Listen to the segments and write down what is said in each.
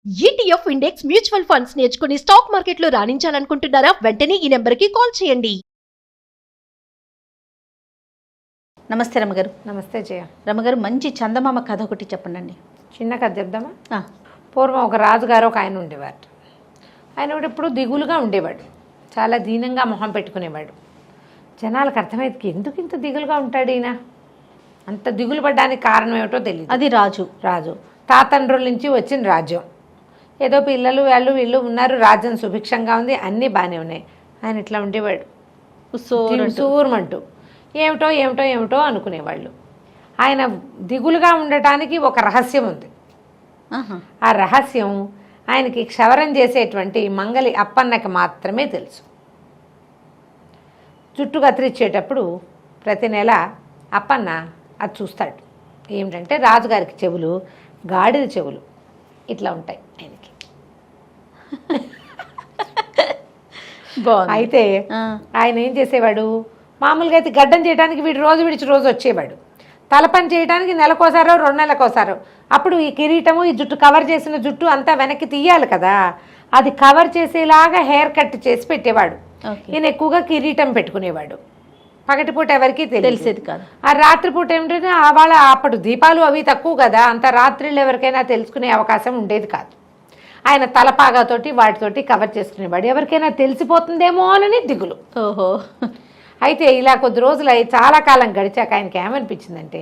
ETF index mutual funds నేర్చుకుని stock మార్కెట్లో రాణించాలనుకుంటున్నారా? వెంటనే ఈ నెంబర్కి కాల్ చేయండి. నమస్తే రమగారు. నమస్తే జయ. రమగారు, మంచి చందమామ కథ ఒకటి చెప్పండి. చిన్న కథ చెప్దామా? పూర్వం ఒక రాజుగారు ఒక ఆయన ఉండేవారు. ఆయన కూడా ఎప్పుడు దిగులుగా ఉండేవాడు. చాలా దీనంగా మొహం పెట్టుకునేవాడు. జనాలకు అర్థమైంది, ఎందుకు ఇంత దిగులుగా ఉంటాడు ఈయన, అంత దిగులు పడ్డానికి కారణం ఏమిటో తెలియదు. అది రాజు తాతండ్రుల నుంచి వచ్చిన రాజ్యం. ఏదో పిల్లలు వాళ్ళు వీళ్ళు ఉన్నారు, రాజ్యం సుభిక్షంగా ఉంది, అన్నీ బాగానే ఉన్నాయి. ఆయన ఇట్లా ఉండేవాడు, సూర్మంటూ ఏమిటో ఏమిటో ఏమిటో అనుకునేవాళ్ళు. ఆయన దిగులుగా ఉండటానికి ఒక రహస్యం ఉంది. ఆ రహస్యం ఆయనకి క్షవరం చేసేటువంటి మంగలి అప్పన్నకి మాత్రమే తెలుసు. జుట్టు కత్తిరించేటప్పుడు ప్రతి నెల అప్పన్న అది చూస్తాడు. ఏమిటంటే రాజుగారికి చెవులు గాడిద చెవులు ఇట్లా ఉంటాయి ఆయనకి. అయితే ఆయన ఏం చేసేవాడు, మామూలుగా అయితే గడ్డం చేయడానికి వీడు రోజు విడిచి రోజు వచ్చేవాడు. తలపని చేయడానికి నెలకోసారో 2 నెలలకోసారో. అప్పుడు ఈ కిరీటము, ఈ జుట్టు కవర్ చేసిన జుట్టు అంతా వెనక్కి తీయాలి కదా, అది కవర్ చేసేలాగా హెయిర్ కట్ చేసి పెట్టేవాడు. ఈయన ఎక్కువగా కిరీటం పెట్టుకునేవాడు. పగటిపూట ఎవరికి తెలిసేది కాదు. ఆ రాత్రిపూట ఏమిటంటే వాళ్ళ అప్పుడు దీపాలు అవి తక్కువ కదా, అంత రాత్రిళ్ళు ఎవరికైనా తెలుసుకునే అవకాశం ఉండేది కాదు. ఆయన తలపాగాతోటి వాటితోటి కవర్ చేసుకునేవాడు. ఎవరికైనా తెలిసిపోతుందేమో అని దిగులు. ఓహో. అయితే ఇలా కొద్ది రోజులు చాలా కాలం గడిచాక ఆయనకి ఏమనిపించిందంటే,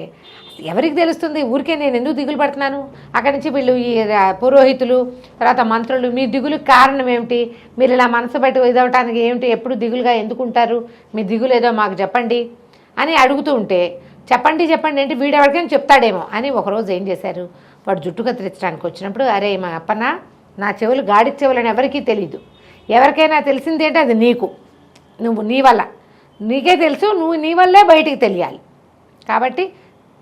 ఎవరికి తెలుస్తుంది, ఊరికే నేను ఎందుకు దిగులు పడుతున్నాను, అక్కడి నుంచి వీళ్ళు ఈ పురోహితులు తర్వాత మంత్రులు, మీ దిగులుకి కారణం ఏమిటి, మీరు ఇలా మనసు బట్టి ఇదవటానికి ఏమిటి, ఎప్పుడు దిగులుగా ఎందుకుంటారు, మీ దిగులు ఏదో మాకు చెప్పండి అని అడుగుతూ ఉంటే, చెప్పండి అంటే వీడెవరికైనా చెప్తాడేమో అని ఒకరోజు ఏం చేశారు, వాడు జుట్టు కత్తిరించడానికి వచ్చినప్పుడు, అరే మా అప్పన్న, నా చెవులు గాడి చెవులని ఎవరికీ తెలీదు, ఎవరికైనా తెలిసింది అంటే అది నీకు, నువ్వు నీ వల్ల నీకే తెలుసు, నువ్వు నీ వల్లే బయటికి తెలియాలి, కాబట్టి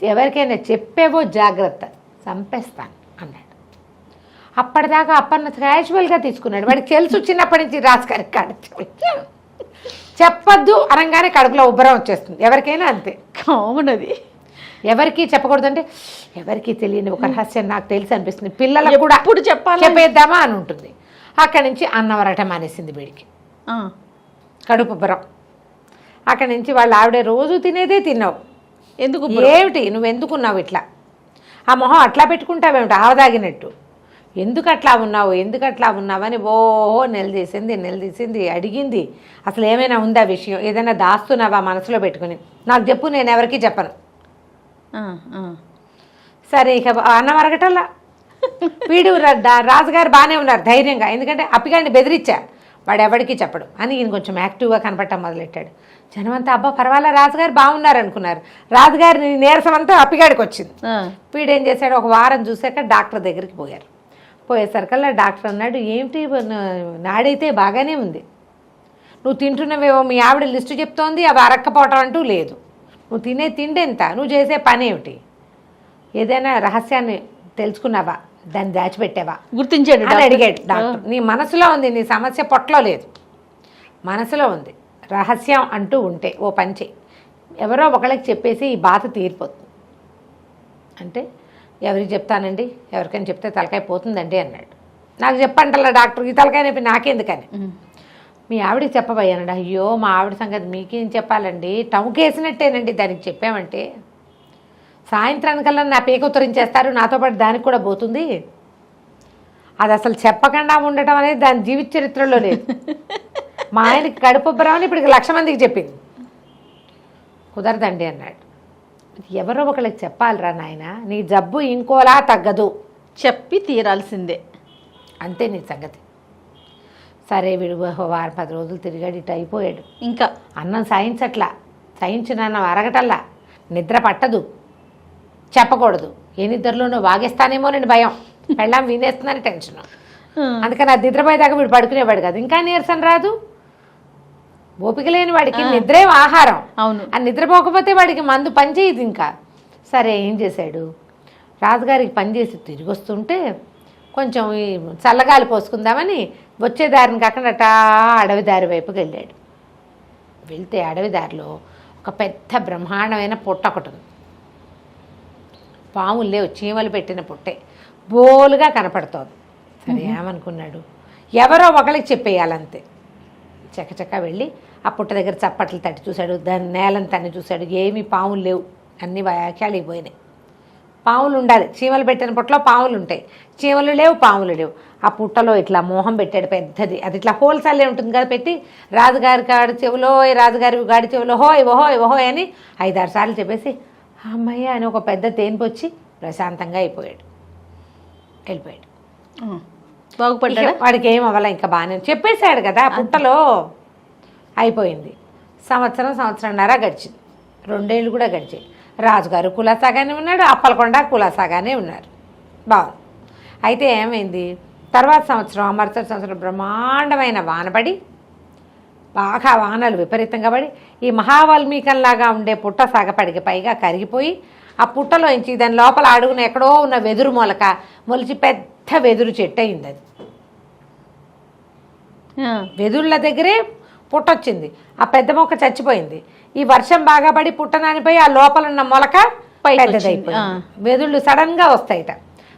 ఎవరికైనా చెప్పేవో జాగ్రత్త, చంపేస్తాను అన్నాడు. అప్పటిదాకా అప్పన్న క్యాజువల్గా తీసుకున్నాడు. వాడికి తెలుసు చిన్నప్పటి నుంచి రాజుగారికి కాడు చెప్పద్దు అనగానే కడుపులో ఉబ్బరం వచ్చేస్తుంది, ఎవరికైనా అంతే. అవునది ఎవరికి చెప్పకూడదంటే ఎవరికి తెలియని ఒక రహస్యం నాకు తెలిసి అనిపిస్తుంది, పిల్లలకు కూడా ఇప్పుడు చెప్పేద్దామా అని ఉంటుంది. అక్కడి నుంచి అన్నం వరటం మానేసింది వీడికి, కడుపు ఉబ్బరం. అక్కడి నుంచి వాళ్ళ ఆవిడ రోజు తినేదే తిన్నావు, ఎందుకు ఏమిటి నువ్వు ఎందుకున్నావు ఇట్లా, ఆ మొహం అట్లా పెట్టుకుంటావేమిటి ఆవదాగినట్టు, ఎందుకు అట్లా ఉన్నావు అని ఓహో నిలదీసింది, అడిగింది. అసలు ఏమైనా ఉందా విషయం, ఏదైనా దాస్తున్నావా మనసులో పెట్టుకుని, నాకు చెప్పు, నేను ఎవరికి చెప్పను. సరే ఇక అన్నం అరగటల్లా వీడు రాజుగారు బాగానే ఉన్నారు ధైర్యంగా, ఎందుకంటే అప్పిగాడిని బెదిరించా, వాడు ఎవరికి చెప్పడు అని ఈయన కొంచెం యాక్టివ్గా కనపడటం మొదలెట్టాడు. జనమంతా అబ్బా పర్వాలే రాజుగారు బాగున్నారు అనుకున్నారు. రాజుగారి నీరసం అంతా అప్పిగాడికి వచ్చింది. వీడేం చేశాడు, ఒక వారం చూశాక డాక్టర్ దగ్గరికి పోయారు. పోయేసరికల్లా డాక్టర్ అన్నాడు, ఏమిటి నాడైతే బాగానే ఉంది, నువ్వు తింటున్నవేవో మీ ఆవిడ లిస్టు చెప్తోంది, అవి అరక్కపోవటం అంటూ లేదు, నువ్వు తినే తిండి ఎంత, నువ్వు చేసే పని ఏమిటి, ఏదైనా రహస్యాన్ని తెలుసుకున్నావా, దాన్ని దాచిపెట్టావా, గుర్తించాడు అని అడిగాడు డాక్టర్. నీ మనసులో ఉంది, నీ సమస్య పొట్టలో లేదు, మనసులో ఉంది. రహస్యం అంటూ ఉంటే ఓ పని చేయి, ఎవరో ఒకళ్ళకి చెప్పేసి ఈ బాధ తీరిపోతుంది. అంటే ఎవరికి చెప్తానండి, ఎవరికైనా చెప్తే తలకాయ పోతుందండి అన్నాడు. నాకు చెప్పంటల్లా డాక్టర్, ఈ తలకాయ నొప్పి నాకెందుకని, మీ ఆవిడకి చెప్పబోయానండి. అయ్యో మా ఆవిడ సంగతి మీకేం చెప్పాలండి, టముకేసినట్టేనండి, దానికి చెప్పామంటే సాయంత్రానికల్లా నా పీక ఉత్తరించేస్తారు, నాతో పాటు దానికి కూడా పోతుంది, అది అసలు చెప్పకుండా ఉండటం అనేది దాని జీవిత చరిత్రలో లేదు. మా ఆయనకి కడుపుబ్బరామని ఇప్పటికి 1,00,000 మందికి చెప్పింది, కుదరదండి అన్నాడు. ఎవరో ఒకళ్ళకి చెప్పాలిరా నాయన, నీ జబ్బు ఇంకోలా తగ్గదు, చెప్పి తీరాల్సిందే, అంతే నీ సంగతి. సరే వీడు 10 రోజులు తిరిగాడు, ఇటు అయిపోయాడు. ఇంకా అన్నం సహించిన అరగటల్లా, నిద్ర పట్టదు, చెప్పకూడదు, ఏ నిద్రలోనో వాగేస్తానేమో నేను భయం, పెళ్ళాం వినేస్తుందని టెన్షన్. అందుకని ఆ నిద్రపోయేదాకా వీడు పడుకునేవాడు కాదు. ఇంకా నీరసం రాదు, ఓపిక లేని వాడికి నిద్రే ఆహారం. అవును, ఆ నిద్రపోకపోతే వాడికి మందు పనిచేయదు ఇంకా. సరే ఏం చేశాడు, రాజుగారికి పనిచేసి తిరిగి వస్తుంటే కొంచెం ఈ చల్లగాలి పోసుకుందామని వచ్చే దారిని కాకుండా అడవి దారి వైపుకి వెళ్ళాడు. వెళ్తే అడవి దారిలో ఒక పెద్ద బ్రహ్మాండమైన పుట్ట ఒకటి ఉంది. పాములు లేవు, చీమలు పెట్టిన పుట్టే బోలుగా కనపడుతోంది. సరే ఏమనుకున్నాడు, ఎవరో ఒకరికి చెప్పేయాలంతే. చకచకా వెళ్ళి ఆ పుట్ట దగ్గర చప్పట్లు తట్టి చూశాడు, దాని నేలను తన్ని చూశాడు, ఏమీ పాములు లేవు, అన్ని వ్యాఖ్యాలు అయిపోయినాయి. పాములు ఉండాలి, చీమలు పెట్టిన పుట్టలో పాములు ఉంటాయి, చీమలు లేవు, పాములు లేవు. ఆ పుట్టలో ఇట్లా మోహం పెట్టాడు పెద్దది, అది ఇట్లా హోల్సేలే ఉంటుంది కదా, పెట్టి రాజుగారి గాడి చెవులో, రాజుగారి గాడి చెవులో హోయ్ ఓహోయ్ ఓహోయ్ అని 5-6 సార్లు చెప్పేసి అమ్మయ్య అని ఒక పెద్ద తేనిపొచ్చి ప్రశాంతంగా అయిపోయాడు, వెళ్ళిపోయాడు. బాగుపడ్డా? వాడికి ఏం అవ్వాల, ఇంకా బాగానే చెప్పేశాడు కదా. పుట్టలో అయిపోయింది. సంవత్సరంన్నర గడిచింది, 2 ఏళ్ళు కూడా గడిచాయి. రాజుగారు కులాసాగానే ఉన్నాడు, అప్పలకొండ కులాసాగానే ఉన్నారు, బాగుంది. అయితే ఏమైంది, తర్వాత సంవత్సరం మరుసటి సంవత్సరం బ్రహ్మాండమైన వానపడి, బాగా వానలు విపరీతంగా పడి ఈ మహావాల్మీకంలాగా ఉండే పుట్ట సాగపడికి పైగా కరిగిపోయి, ఆ పుట్టలోంచి దాని లోపల అడుగున ఎక్కడో ఉన్న వెదురు మొలక మొలిచి పెద్ద వెదురు చెట్టు అయింది. అది వెదుళ్ళ దగ్గరే పుట్టొచ్చింది, ఆ పెద్ద మొక్క చచ్చిపోయింది. ఈ వర్షం బాగా పడి పుట్టనానిపోయి ఆ లోపల ఉన్న మొలక పెద్దదైపోయింది. వెదుళ్ళు సడన్గా వస్తాయిట,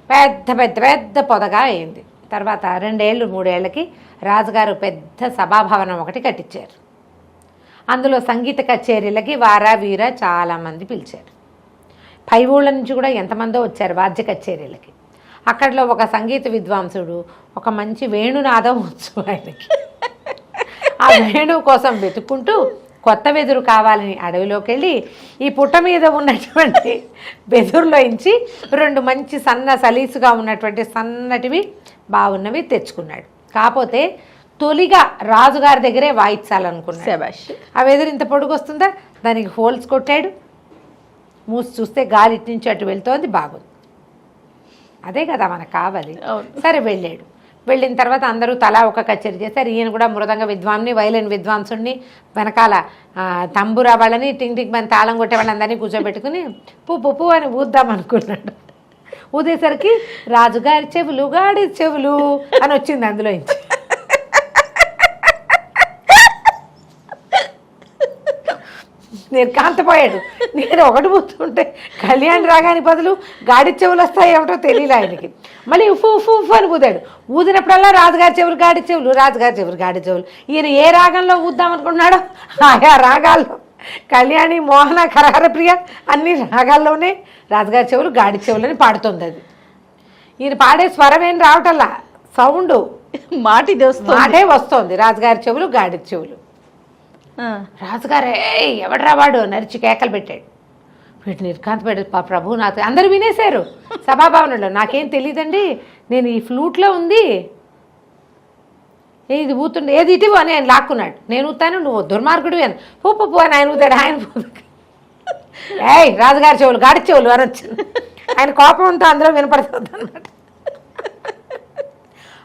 పెద్ద పెద్ద పెద్ద పొదగా అయింది. తర్వాత 2-3 ఏళ్ళకి రాజుగారు పెద్ద సభాభవనం ఒకటి కట్టించారు. అందులో సంగీత కచేరీలకి వారా వీర చాలామంది పిలిచారు. పై ఊళ్ళ నుంచి కూడా ఎంతమందో వచ్చారు వాద్య కచేరీలకి. అక్కడలో ఒక సంగీత విద్వాంసుడు ఒక మంచి వేణునాదం వచ్చు ఆయనకి. ఆ వేణువు కోసం వెతుక్కుంటూ కొత్త వెదురు కావాలని అడవిలోకి వెళ్ళి ఈ పుట్ట మీద ఉన్నటువంటి వెదురులోంచి 2 మంచి సలీసుగా ఉన్నటువంటి సన్నటివి బాగున్నవి తెచ్చుకున్నాడు. కాకపోతే తొలిగా రాజుగారి దగ్గరే వాయించాలనుకున్నాడు. ఆ వెదురు ఇంత పొడుగు వస్తుందా, దానికి హోల్స్ కొట్టాడు. మూసి చూస్తే గాలి ఇటు నుంచి అటు వెళ్తోంది, బాగుంది. అదే కదా మనకు కావాలి. సరే వెళ్ళాడు. వెళ్ళిన తర్వాత అందరూ తలా ఒక కచేరీ చేశారు. ఈయన కూడా మృదంగ విద్వాంని, వైలిన్ విద్వాంసుడిని, వెనకాల తంబురా వాళ్ళని, టింగ్ టింగ్ అని తాళం కొట్టే వాళ్ళందరినీ కూర్చోబెట్టుకుని పువ్వు అని ఊద్దాం అనుకున్నాడు. ఊదేసరికి రాజుగారి చెవులు గాడి చెవులు అని వచ్చింది అందులోంచి. నేను కాంతపోయాడు. నేను ఒకటి పోతుంటే కళ్యాణ్ రాగాని బదులు గాడి చెవులు వస్తాయి ఏమిటో తెలియదు ఆయనకి. మళ్ళీ ఉఫ్ ఉఫ్ ఉఫ్ అని ఊదాడు. ఊదినప్పుడల్లా రాజుగారి చెవులు గాడి చెవులు, రాజుగారి చెవులు గాడి చెవులు. ఈయన ఏ రాగంలో ఊద్దామనుకున్నాడో ఆయా రాగాల్లో, కళ్యాణి, మోహన, కరహరప్రియ అన్ని రాగాల్లోనే రాజుగారి చెవులు గాడి చెవులని పాడుతుంది. అది ఈయన పాడే స్వరం ఏం రావటల్లా, సౌండ్ మాటే వస్తుంది. రాజుగారి చెవులు గాడి చెవులు. రాజుగారే ఎవడరా వాడు నరిచి కేకలు పెట్టాడు. వీటి నిర్కాంత పెట్టాడు. ప్రభు నాకు అందరూ వినేశారు సభాభవనంలో. నాకేం తెలియదండి, నేను ఈ ఫ్లూట్లో ఉంది, ఇది ఊతుండే, ఏది ఇటీవో అని ఆయన లాక్కున్నాడు. నేను ఊతాను, నువ్వు దుర్మార్గుడు అని పూ అని ఆయన ఊతాడు. ఆయన ఏయ్ రాజుగారి చెవులు గాడి చెవులు అనొచ్చు. ఆయన కోపంతో అందులో వినపడుతుంది అన్నమాట.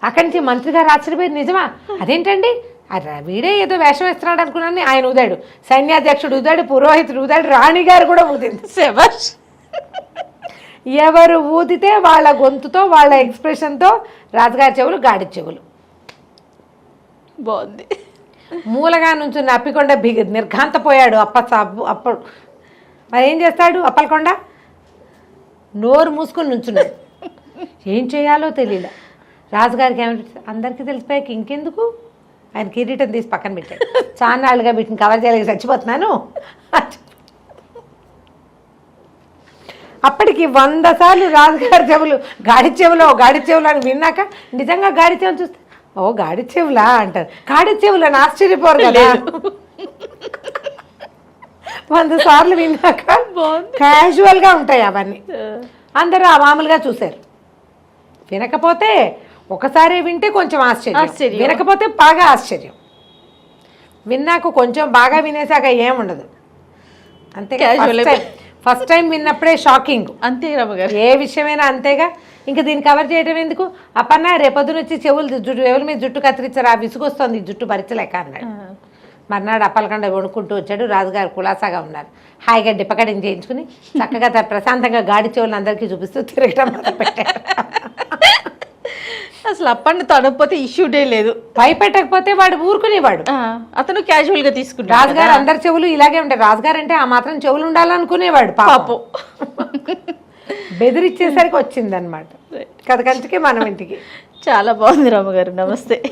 అక్కడి నుంచి మంత్రి గారు ఆశ్చర్యపోయి, నిజమా, అదేంటండి, వీడే ఏదో వేషం వేస్తున్నాడు అనుకున్నాను. ఆయన ఊదాడు, సైన్యాధ్యక్షుడు ఊదాడు, పురోహితుడు ఊదాడు, రాణిగారు కూడా ఊదింది. ఎవరు ఊదితే వాళ్ళ గొంతుతో, వాళ్ళ ఎక్స్ప్రెషన్తో రాజుగారి చెవులు గాడి చెవులు. బాగుంది. మూలగా నుంచి అప్పికొండ నిర్ఘాంతపోయాడు. అప్పుడు మరి ఏం చేస్తాడు అప్పలకొండ? నోరు మూసుకొని నుంచున్నాడు. ఏం చేయాలో తెలియలే. రాజుగారికి ఏమంటే అందరికీ తెలిసిపోయాక ఇంకెందుకు, ఆయన కిరీటం తీసి పక్కన పెట్టాడు. చాన్నాళ్ళుగా వీటిని కవర్ చేయలేక చచ్చిపోతున్నాను. అప్పటికి 100 సార్లు రాజుగారి చెవులు గాడి చెవులు అని విన్నాక నిజంగా గాడి చెవులు చూస్తే, ఓ గాడి చెవులా అంటారు. గాడి చెవులు అని ఆశ్చర్యపోరు కదా. 100 సార్లు విన్నాక క్యాజువల్గా ఉంటాయి అవన్నీ. అందరూ మామూలుగా చూశారు. వినకపోతే ఒకసారి వింటే కొంచెం ఆశ్చర్యం, వినకపోతే బాగా ఆశ్చర్యం. విన్నాక కొంచెం బాగా వినేసాక ఏముండదు. అంతే. ఫస్ట్ టైం విన్నప్పుడే షాకింగ్. అంతే రమ్మగారు, ఏ విషయమైనా అంతేగా. ఇంకా దీన్ని కవర్ చేయడం ఎందుకు? అప్పన్న రేపొద్దున వచ్చి చెవుల మీద జుట్టు కత్తిరించారు, ఆ విసుగొస్తుంది, జుట్టు భరించలేక అన్నాడు. మర్నాడు అప్పలకొండ వణుకుంటూ వచ్చాడు. రాజుగారు కులాసాగా ఉన్నారు. హాయిగా డిప్పకటింగ్ చేయించుకుని చక్కగా ప్రశాంతంగా గాడి చెవులను అందరికీ చూపిస్తూ తిరగడం మొదలుపెట్టాడు. అసలు అప్పని తడకపోతే ఇష్యూడే లేదు, భయపెట్టకపోతే వాడు ఊరుకునేవాడు. అతను క్యాజువల్ గా తీసుకుంటాడు. రాజుగారు అందరి చెవులు ఇలాగే ఉంటాయి. రాజుగారు అంటే ఆ మాత్రం చెవులు ఉండాలనుకునేవాడు పాపం. బెదిరిచ్చేసరికి వచ్చిందనమాట కథ కంచికి మనం ఇంటికి. చాలా బాగుంది రమ్మగారు. నమస్తే.